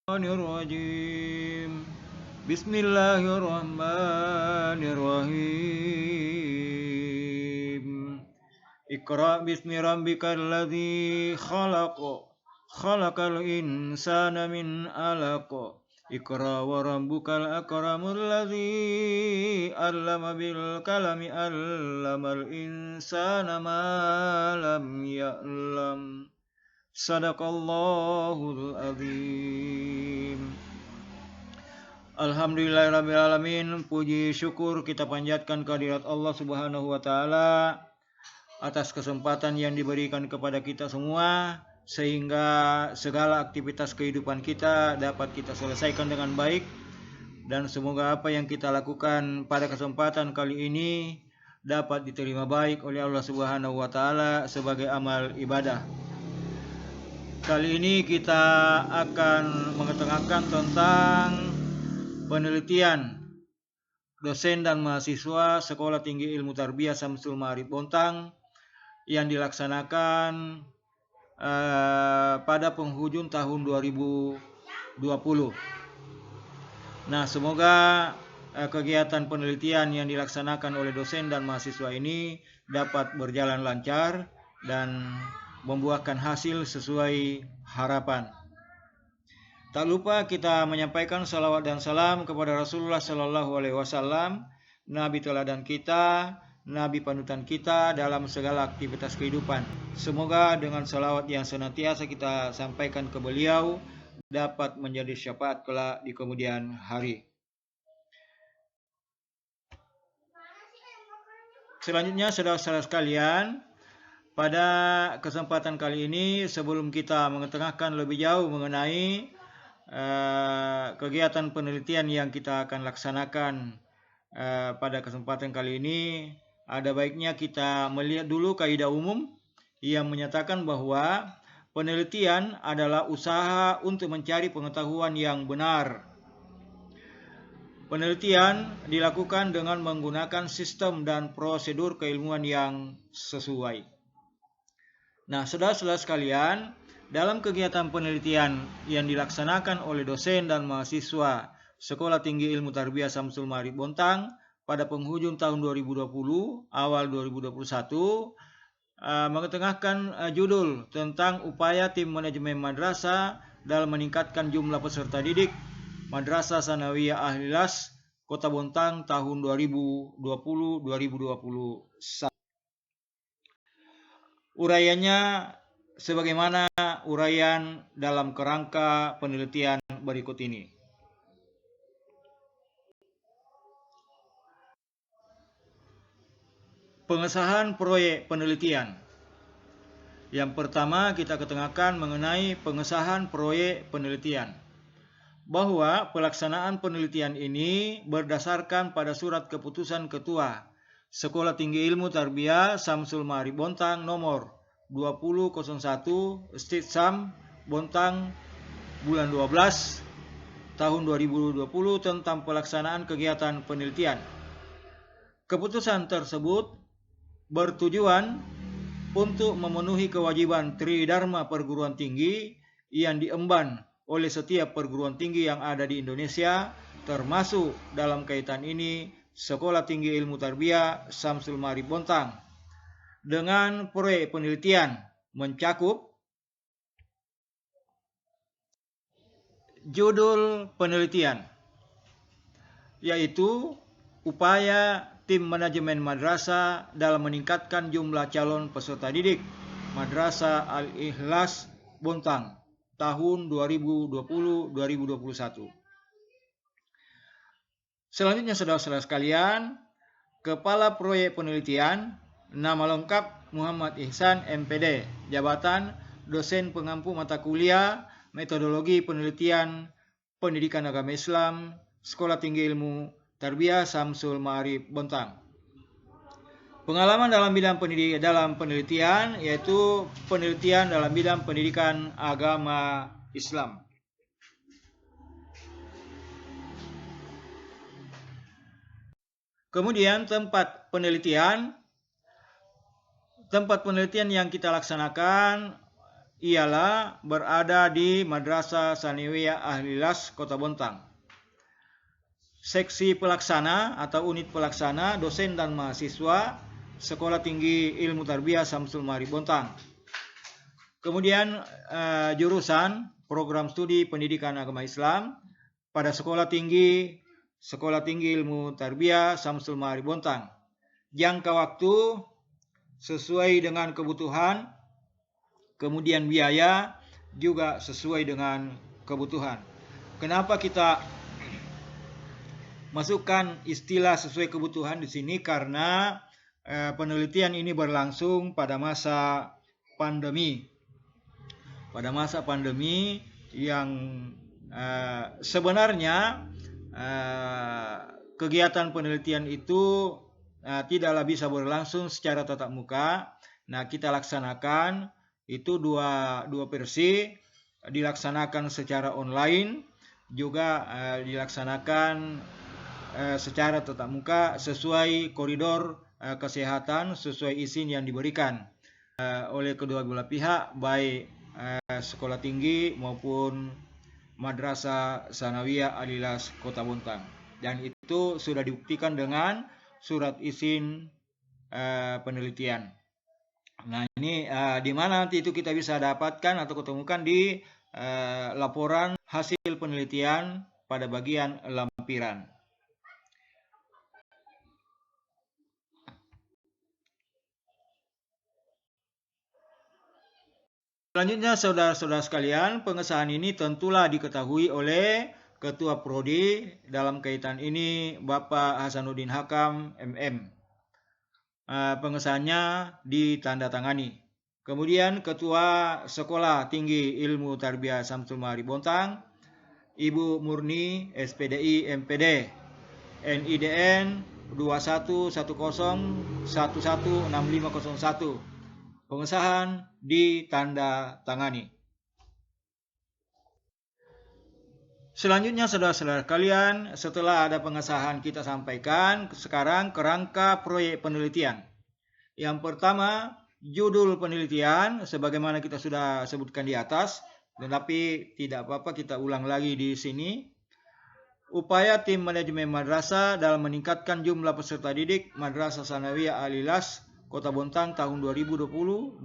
Bismillahirrahmanirrahim. Bismillahirrahmanirrahim. Iqra bismi rabbikal ladzi khalaq. Khalaqal insana min 'alaq. Iqra wa rabbukal akramul ladzi 'allama bil kalami 'allamal insana ma lam ya'lam. Sadaqallahul azim. Alhamdulillahirrabbilalamin. Puji syukur kita panjatkan kehadirat Allah subhanahu wa ta'ala atas kesempatan yang diberikan kepada kita semua, sehingga segala aktivitas kehidupan kita dapat kita selesaikan dengan baik. Dan semoga apa yang kita lakukan pada kesempatan kali ini dapat diterima baik oleh Allah subhanahu wa ta'ala sebagai amal ibadah. Kali ini kita akan mengetengahkan tentang penelitian dosen dan mahasiswa Sekolah Tinggi Ilmu Tarbiyah Syamsul Ma'arif Bontang yang dilaksanakan pada penghujung tahun 2020. Nah, semoga kegiatan penelitian yang dilaksanakan oleh dosen dan mahasiswa ini dapat berjalan lancar dan membuahkan hasil sesuai harapan. Tak lupa kita menyampaikan salawat dan salam kepada Rasulullah Sallallahu Alaihi Wasallam, Nabi teladan kita, Nabi panutan kita dalam segala aktivitas kehidupan. Semoga dengan salawat yang senantiasa kita sampaikan ke beliau dapat menjadi syafaat kelak di kemudian hari. Selanjutnya, saudara-saudara sekalian, pada kesempatan kali ini, sebelum kita mengetengahkan lebih jauh mengenai kegiatan penelitian yang kita akan laksanakan pada kesempatan kali ini, ada baiknya kita melihat dulu kaidah umum yang menyatakan bahwa penelitian adalah usaha untuk mencari pengetahuan yang benar. Penelitian dilakukan dengan menggunakan sistem dan prosedur keilmuan yang sesuai. Nah, saudara-saudara sekalian, dalam kegiatan penelitian yang dilaksanakan oleh dosen dan mahasiswa Sekolah Tinggi Ilmu Tarbiyah Syamsul Ma'arif Bontang pada penghujung tahun 2020, awal 2021, mengetengahkan judul tentang upaya tim manajemen madrasah dalam meningkatkan jumlah peserta didik Madrasah Sanawiyah Ahlilas Kota Bontang tahun 2020-2021. Uraiannya sebagaimana uraian dalam kerangka penelitian berikut ini. Pengesahan proyek penelitian. Yang pertama kita ketengahkan mengenai pengesahan proyek penelitian. Bahwa pelaksanaan penelitian ini berdasarkan pada surat keputusan Ketua Sekolah Tinggi Ilmu Tarbiyah Syamsul Ma'arif Bontang nomor 2001 Stitsam Bontang bulan 12 tahun 2020 tentang pelaksanaan kegiatan penelitian. Keputusan tersebut bertujuan untuk memenuhi kewajiban Tridharma perguruan tinggi yang diemban oleh setiap perguruan tinggi yang ada di Indonesia, termasuk dalam kaitan ini Sekolah Tinggi Ilmu Tarbiyah Syamsul Ma'arif Bontang, dengan proyek penelitian mencakup judul penelitian, yaitu upaya tim manajemen madrasah dalam meningkatkan jumlah calon peserta didik Madrasah Al-Ikhlas Bontang tahun 2020-2021. Selanjutnya, saudara-saudara sekalian, Kepala Proyek Penelitian, nama lengkap Muhammad Ihsan MPD, jabatan Dosen Pengampu Mata Kuliah Metodologi Penelitian Pendidikan Agama Islam Sekolah Tinggi Ilmu Tarbiyah Syamsul Ma'arif Bontang. Pengalaman dalam bidang penelitian yaitu penelitian dalam bidang pendidikan agama Islam. Kemudian tempat penelitian yang kita laksanakan ialah berada di Madrasah Sanawiyah Al-Ikhlas Kota Bontang. Seksi pelaksana atau unit pelaksana dosen dan mahasiswa Sekolah Tinggi Ilmu Tarbiyah Samsul Ma'arif Bontang. Kemudian jurusan program studi pendidikan agama Islam pada Sekolah Tinggi Ilmu Tarbiyah Samsul Ma'arif Bontang. Jangka waktu sesuai dengan kebutuhan, kemudian biaya juga sesuai dengan kebutuhan. Kenapa kita masukkan istilah sesuai kebutuhan di sini? Karena penelitian ini berlangsung pada masa pandemi. Pada masa pandemi yang sebenarnya kegiatan penelitian itu tidaklah bisa berlangsung secara tatap muka. Nah, kita laksanakan itu dua versi, dilaksanakan secara online, juga dilaksanakan secara tatap muka sesuai koridor kesehatan, sesuai izin yang diberikan oleh kedua belah pihak, baik sekolah tinggi maupun Madrasah Sanawiyah Al-Ikhlas Kota Bontang. Dan itu sudah dibuktikan dengan surat izin penelitian. Nah, ini di mana nanti itu kita bisa dapatkan atau ketemukan di laporan hasil penelitian pada bagian lampiran. Selanjutnya, saudara-saudara sekalian, pengesahan ini tentulah diketahui oleh Ketua Prodi, dalam kaitan ini Bapak Hasanuddin Hakam MM. Pengesahannya ditandatangani. Kemudian Ketua Sekolah Tinggi Ilmu Tarbiyah Samsul Ma'arif Bontang, Ibu Murni SPDI MPD, NIDN 2110116501. Pengesahan ditandatangani. Selanjutnya, saudara-saudara kalian, setelah ada pengesahan kita sampaikan sekarang kerangka proyek penelitian. Yang pertama, judul penelitian sebagaimana kita sudah sebutkan di atas, tetapi tidak apa-apa kita ulang lagi di sini. Upaya tim manajemen madrasah dalam meningkatkan jumlah peserta didik Madrasah Sanawiyah Al-Ikhlas Kota Bontang tahun 2020-2021.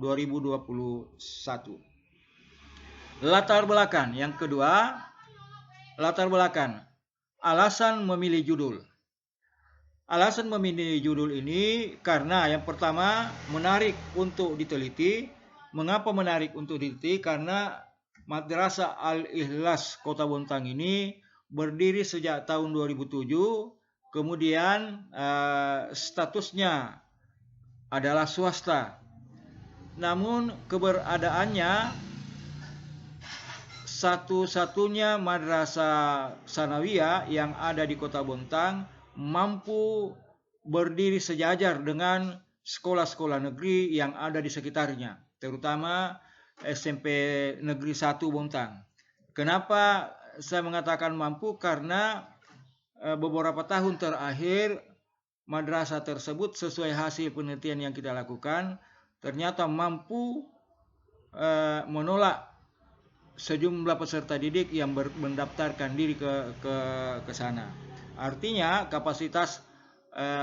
Latar belakang. Yang kedua, latar belakang. Alasan memilih judul. Alasan memilih judul ini karena yang pertama menarik untuk diteliti. Mengapa menarik untuk diteliti? Karena Madrasah Al-Ikhlas Kota Bontang ini berdiri sejak tahun 2007. Kemudian statusnya adalah swasta. Namun keberadaannya satu-satunya madrasah sanawiyah yang ada di Kota Bontang mampu berdiri sejajar dengan sekolah-sekolah negeri yang ada di sekitarnya, terutama SMP Negeri 1 Bontang. Kenapa saya mengatakan mampu? Karena beberapa tahun terakhir madrasah tersebut sesuai hasil penelitian yang kita lakukan ternyata mampu menolak sejumlah peserta didik yang mendaftarkan diri ke sana. Artinya kapasitas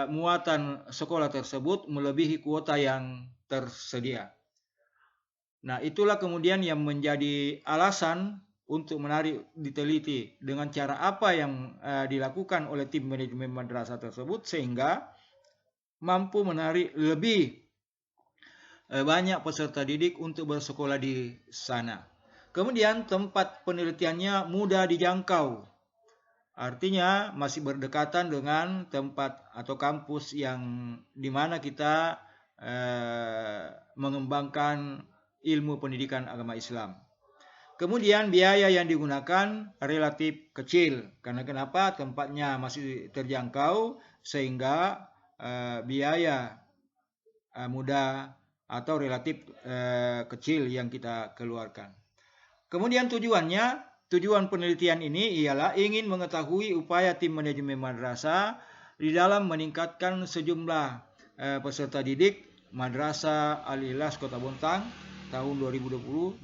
muatan sekolah tersebut melebihi kuota yang tersedia. Nah, itulah kemudian yang menjadi alasan untuk menarik diteliti dengan cara apa yang dilakukan oleh tim manajemen madrasah tersebut sehingga mampu menarik lebih banyak peserta didik untuk bersekolah di sana. Kemudian tempat penelitiannya mudah dijangkau. Artinya masih berdekatan dengan tempat atau kampus yang dimana kita mengembangkan ilmu pendidikan agama Islam. Kemudian biaya yang digunakan relatif kecil. Karena kenapa? Tempatnya masih terjangkau sehingga biaya mudah atau relatif kecil yang kita keluarkan. Kemudian tujuan penelitian ini ialah ingin mengetahui upaya tim manajemen madrasah di dalam meningkatkan sejumlah peserta didik Madrasah Al-Ikhlas Kota Bontang tahun 2020-2021.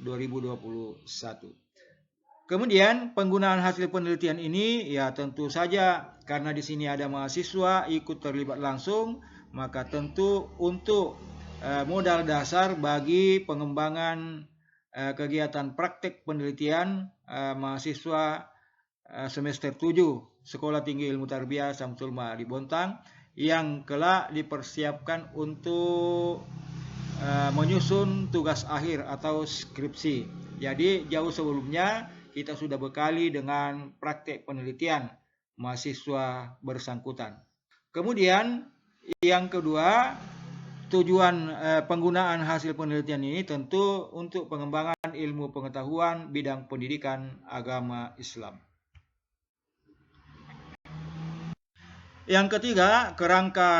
Kemudian penggunaan hasil penelitian ini ya tentu saja karena di sini ada mahasiswa ikut terlibat langsung, maka tentu untuk modal dasar bagi pengembangan kegiatan praktek penelitian mahasiswa semester 7 Sekolah Tinggi Ilmu Tarbiyah Samsul Ma di Bontang yang kelak dipersiapkan untuk menyusun tugas akhir atau skripsi. Jadi jauh sebelumnya kita sudah bekali dengan praktek penelitian mahasiswa bersangkutan. Kemudian yang kedua, tujuan penggunaan hasil penelitian ini tentu untuk pengembangan ilmu pengetahuan bidang pendidikan agama Islam. Yang ketiga, kerangka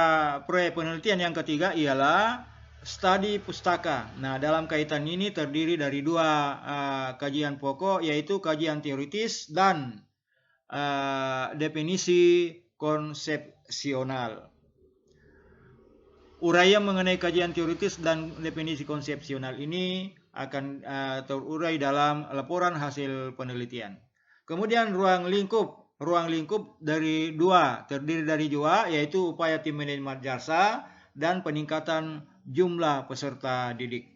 proyek penelitian yang ketiga ialah studi pustaka. Nah, dalam kaitan ini terdiri dari dua kajian pokok, yaitu kajian teoritis dan definisi konsepsional. Uraian mengenai kajian teoritis dan definisi konsepsional ini akan terurai dalam laporan hasil penelitian. Kemudian ruang lingkup terdiri dari dua, yaitu upaya tim manajemen madrasah dan peningkatan jumlah peserta didik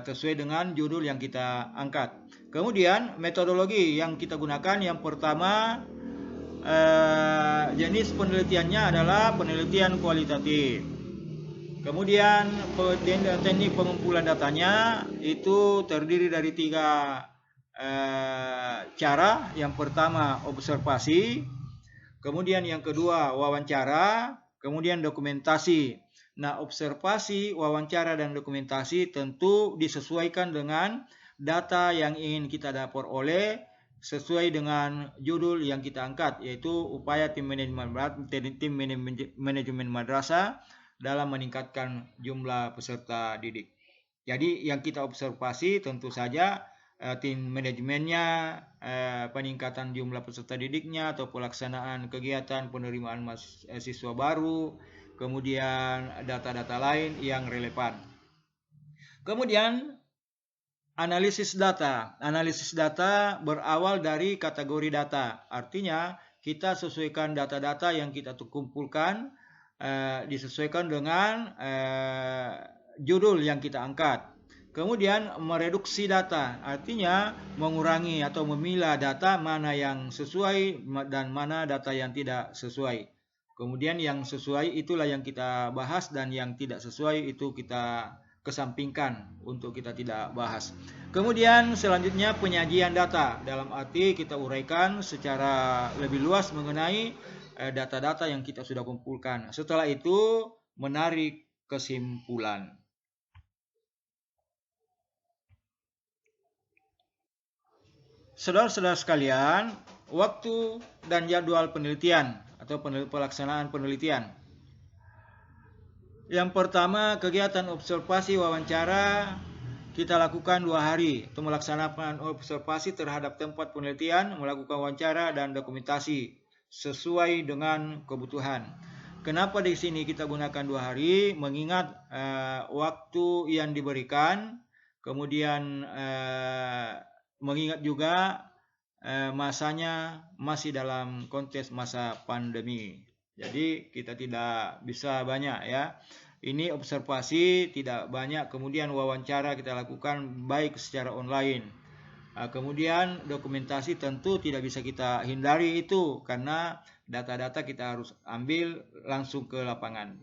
sesuai dengan judul yang kita angkat. Kemudian metodologi yang kita gunakan, yang pertama jenis penelitiannya adalah penelitian kualitatif. Kemudian teknik pengumpulan datanya itu terdiri dari 3 cara. Yang pertama observasi, kemudian yang kedua wawancara, kemudian dokumentasi. Nah, observasi, wawancara, dan dokumentasi tentu disesuaikan dengan data yang ingin kita dapat oleh sesuai dengan judul yang kita angkat, yaitu upaya tim manajemen madrasah dalam meningkatkan jumlah peserta didik. Jadi yang kita observasi tentu saja tim manajemennya, peningkatan jumlah peserta didiknya atau pelaksanaan kegiatan penerimaan mahasiswa baru, kemudian data-data lain yang relevan. Kemudian analisis data. Analisis data berawal dari kategori data. Artinya kita sesuaikan data-data yang kita kumpulkan disesuaikan dengan judul yang kita angkat. Kemudian mereduksi data, artinya mengurangi atau memilah data mana yang sesuai dan mana data yang tidak sesuai. Kemudian yang sesuai itulah yang kita bahas dan yang tidak sesuai itu kita kesampingkan untuk kita tidak bahas. Kemudian selanjutnya penyajian data, dalam arti kita uraikan secara lebih luas mengenai data-data yang kita sudah kumpulkan. Setelah itu menarik kesimpulan. Saudara-saudara sekalian, waktu dan jadwal penelitian atau pelaksanaan penelitian. Yang pertama, kegiatan observasi wawancara kita lakukan 2 hari untuk melaksanakan observasi terhadap tempat penelitian, melakukan wawancara dan dokumentasi sesuai dengan kebutuhan. Kenapa di sini kita gunakan 2 hari? Mengingat waktu yang diberikan, kemudian mengingat juga masanya masih dalam konteks masa pandemi. Jadi kita tidak bisa banyak ya. Ini observasi tidak banyak, kemudian wawancara kita lakukan baik secara online. Kemudian dokumentasi tentu tidak bisa kita hindari itu karena data-data kita harus ambil langsung ke lapangan.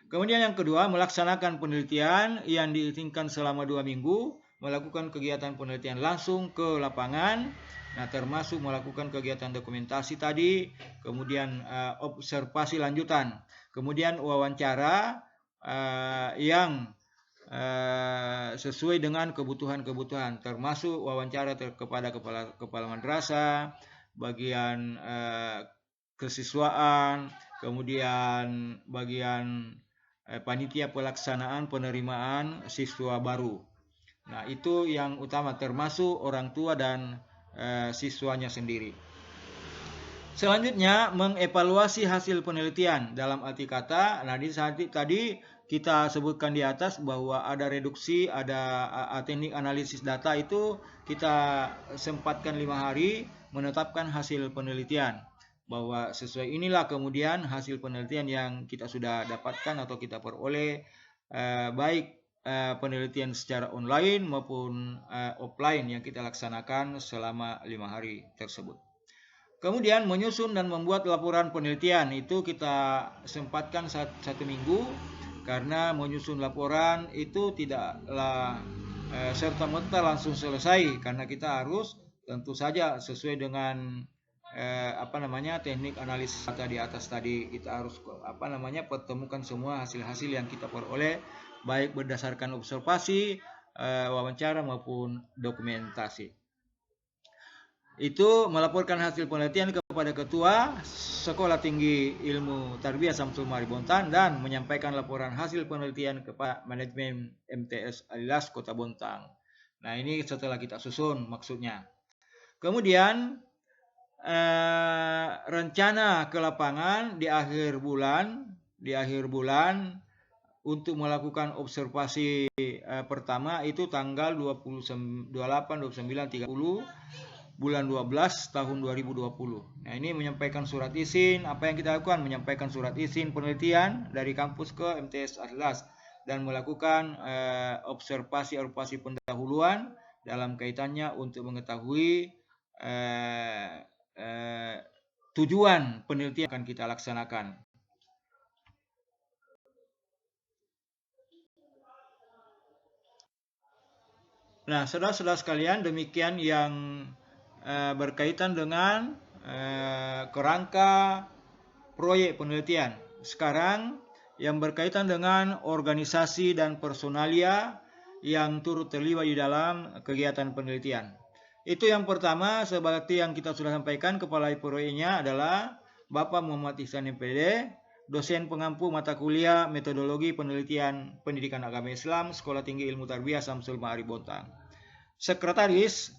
Kemudian yang kedua, melaksanakan penelitian yang diizinkan selama 2 minggu, melakukan kegiatan penelitian langsung ke lapangan, nah termasuk melakukan kegiatan dokumentasi tadi, kemudian observasi lanjutan, kemudian wawancara yang sesuai dengan kebutuhan-kebutuhan, termasuk wawancara kepada kepala madrasah, bagian kesiswaan, kemudian bagian panitia pelaksanaan penerimaan siswa baru. Nah, itu yang utama, termasuk orang tua dan siswanya sendiri. Selanjutnya, mengevaluasi hasil penelitian dalam arti kata. Nah, tadi kita sebutkan di atas bahwa ada reduksi, ada teknik analisis data, itu kita sempatkan 5 hari menetapkan hasil penelitian. Bahwa sesuai inilah kemudian hasil penelitian yang kita sudah dapatkan atau kita peroleh, baik penelitian secara online maupun offline yang kita laksanakan selama 5 hari tersebut. Kemudian menyusun dan membuat laporan penelitian, itu kita sempatkan 1 minggu, karena menyusun laporan itu tidaklah serta-merta langsung selesai, karena kita harus tentu saja sesuai dengan teknik analisis data di atas tadi. Kita harus pertemukan semua hasil-hasil yang kita peroleh, baik berdasarkan observasi, wawancara maupun dokumentasi. Itu melaporkan hasil penelitian kepada Ketua Sekolah Tinggi Ilmu Tarbiyah Samsul Mahari Bontang dan menyampaikan laporan hasil penelitian kepada manajemen MTS Alilas Kota Bontang. Nah, ini setelah kita susun maksudnya. Kemudian rencana ke lapangan di akhir bulan untuk melakukan observasi pertama itu tanggal 28, 29, 30 bulan 12 tahun 2020. Nah, ini menyampaikan surat izin. Apa yang kita lakukan? Menyampaikan surat izin penelitian dari kampus ke MTS Atlas dan melakukan observasi pendahuluan dalam kaitannya untuk mengetahui tujuan penelitian akan kita laksanakan. Nah, saudara-saudara sekalian, demikian yang berkaitan dengan kerangka proyek penelitian. Sekarang yang berkaitan dengan organisasi dan personalia yang turut terlibat di dalam kegiatan penelitian. Itu yang pertama, seperti yang kita sudah sampaikan, kepala proyeknya adalah Bapak Muhammad Ihsan MPD, dosen pengampu mata kuliah metodologi penelitian pendidikan agama Islam Sekolah Tinggi Ilmu Tarbiyah Samsul Mahari Bontang. Sekretaris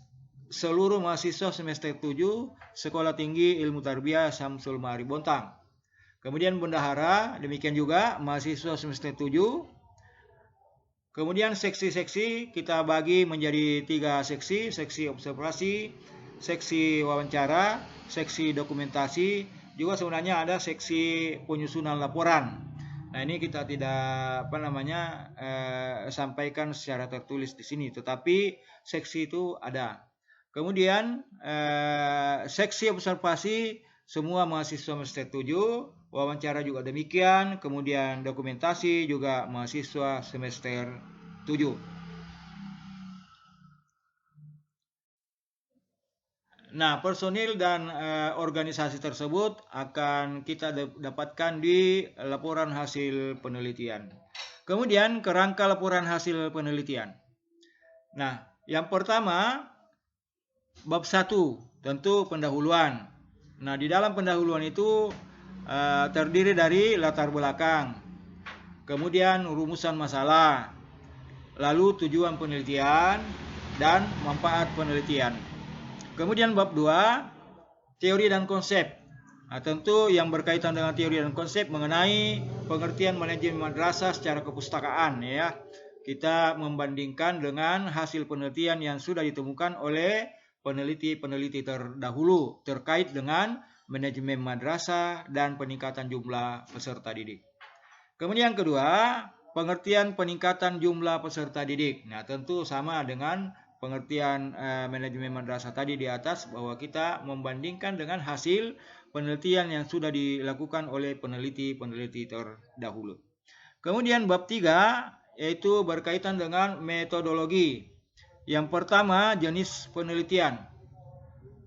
seluruh mahasiswa semester 7 Sekolah Tinggi Ilmu Tarbiyah Samsul Mahari Bontang. Kemudian bendahara, demikian juga mahasiswa semester 7. Kemudian seksi-seksi kita bagi menjadi 3 seksi, seksi observasi, seksi wawancara, seksi dokumentasi, juga sebenarnya ada seksi penyusunan laporan. Nah, ini kita tidak sampaikan secara tertulis di sini, tetapi seksi itu ada. Kemudian seksi observasi semua mahasiswa semester 7, wawancara juga demikian, kemudian dokumentasi juga mahasiswa semester 7. Nah, personil dan organisasi tersebut akan kita dapatkan di laporan hasil penelitian. Kemudian kerangka laporan hasil penelitian. Nah, yang pertama, bab 1, tentu pendahuluan. Nah, di dalam pendahuluan itu terdiri dari latar belakang, kemudian rumusan masalah, lalu tujuan penelitian dan manfaat penelitian. Kemudian bab 2, teori dan konsep. Nah, tentu yang berkaitan dengan teori dan konsep mengenai pengertian manajemen madrasah secara kepustakaan, ya. Kita membandingkan dengan hasil penelitian yang sudah ditemukan oleh peneliti-peneliti terdahulu terkait dengan manajemen madrasah dan peningkatan jumlah peserta didik. Kemudian kedua, pengertian peningkatan jumlah peserta didik. Nah, tentu sama dengan pengertian manajemen madrasah tadi di atas, bahwa kita membandingkan dengan hasil penelitian yang sudah dilakukan oleh peneliti-peneliti terdahulu. Kemudian bab 3 yaitu berkaitan dengan metodologi. Yang pertama, jenis penelitian.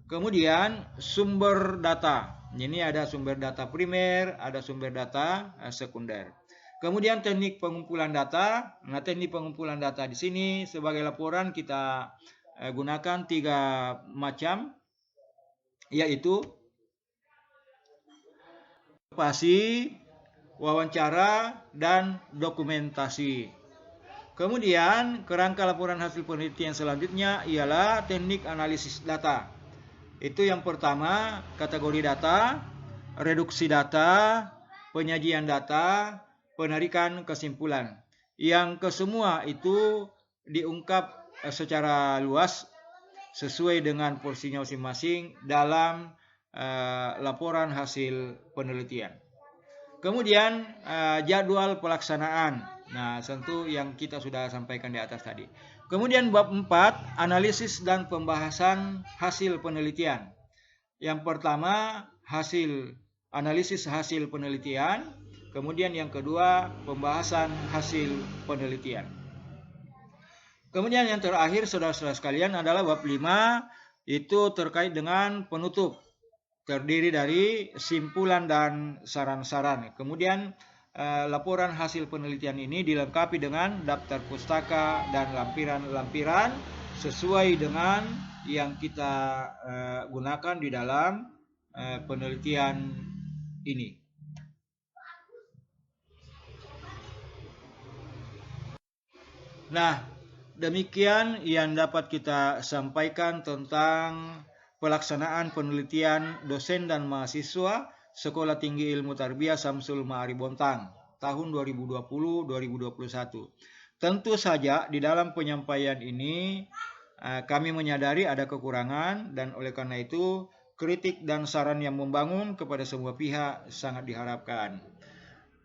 Kemudian sumber data. Ini ada sumber data primer, ada sumber data sekunder. Kemudian teknik pengumpulan data. Nah, teknik pengumpulan data di sini sebagai laporan kita gunakan 3 macam, yaitu observasi, wawancara, dan dokumentasi. Kemudian kerangka laporan hasil penelitian selanjutnya ialah teknik analisis data. Itu yang pertama, kategori data, reduksi data, penyajian data, penarikan kesimpulan. Yang kesemua itu diungkap secara luas sesuai dengan porsinya masing-masing dalam laporan hasil penelitian. Kemudian jadwal pelaksanaan. Nah, tentu yang kita sudah sampaikan di atas tadi. Kemudian bab 4, analisis dan pembahasan hasil penelitian. Yang pertama, analisis hasil penelitian. Kemudian yang kedua, pembahasan hasil penelitian. Kemudian yang terakhir, saudara-saudara sekalian, adalah bab 5, itu terkait dengan penutup. Terdiri dari simpulan dan saran-saran. Kemudian laporan hasil penelitian ini dilengkapi dengan daftar pustaka dan lampiran-lampiran sesuai dengan yang kita gunakan di dalam penelitian ini. Nah, demikian yang dapat kita sampaikan tentang pelaksanaan penelitian dosen dan mahasiswa Sekolah Tinggi Ilmu Tarbiyah Samsul Ma'arif Bontang tahun 2020-2021. Tentu saja di dalam penyampaian ini kami menyadari ada kekurangan, dan oleh karena itu kritik dan saran yang membangun kepada semua pihak sangat diharapkan.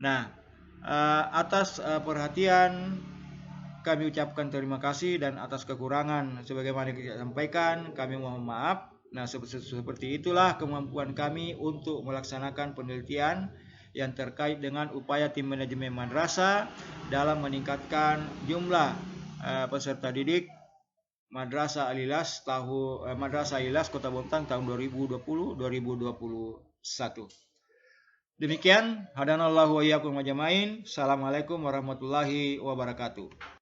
Nah, atas perhatian kami ucapkan terima kasih, dan atas kekurangan sebagaimana kita sampaikan kami mohon maaf. Nah, seperti itulah kemampuan kami untuk melaksanakan penelitian yang terkait dengan upaya tim manajemen madrasah dalam meningkatkan jumlah peserta didik Madrasah Al-Ikhlas Kota Bontang tahun 2020-2021. Demikian, hadanallahu wa iyyakum ajmain. Assalamualaikum warahmatullahi wabarakatuh.